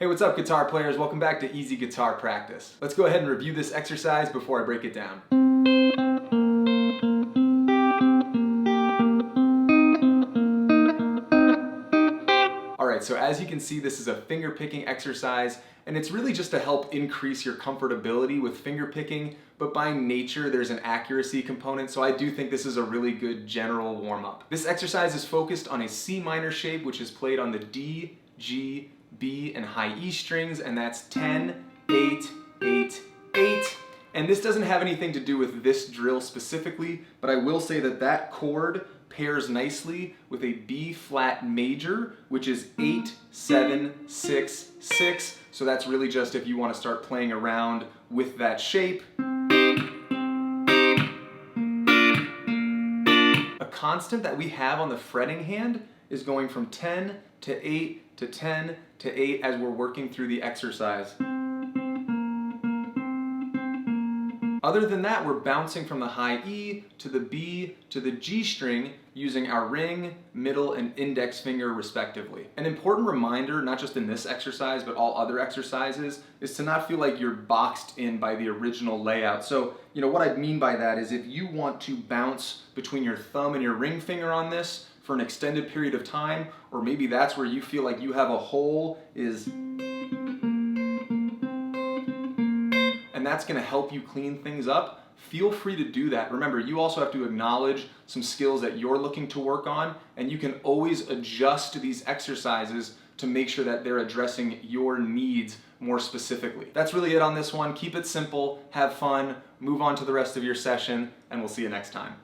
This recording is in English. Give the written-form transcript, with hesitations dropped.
Hey, what's up guitar players? Welcome back to Easy Guitar Practice. Let's go ahead and review this exercise before I break it down. Alright, so as you can see, this is a finger picking exercise, and it's really just to help increase your comfortability with finger picking, but by nature there's an accuracy component, so I do think this is a really good general warm-up. This exercise is focused on a C minor shape, which is played on the D, G, B, and high E strings, and that's 10, 8, 8, 8. And this doesn't have anything to do with this drill specifically, but I will say that that chord pairs nicely with a B flat major, which is 8, 7, 6, 6. So that's really just if you want to start playing around with that shape. A constant that we have on the fretting hand is going from 10 to 8 to 10 to 8 as we're working through the exercise. Other than that, we're bouncing from the high E to the B to the G string using our ring, middle, and index finger respectively. An important reminder, not just in this exercise, but all other exercises, is to not feel like you're boxed in by the original layout. So, what I mean by that is if you want to bounce between your thumb and your ring finger on this for an extended period of time, or maybe that's where you feel like you have a hole, and that's going to help you clean things up, feel free to do that. Remember, you also have to acknowledge some skills that you're looking to work on, and you can always adjust these exercises to make sure that they're addressing your needs more specifically. That's really it on this one. Keep it simple, have fun, move on to the rest of your session, and we'll see you next time.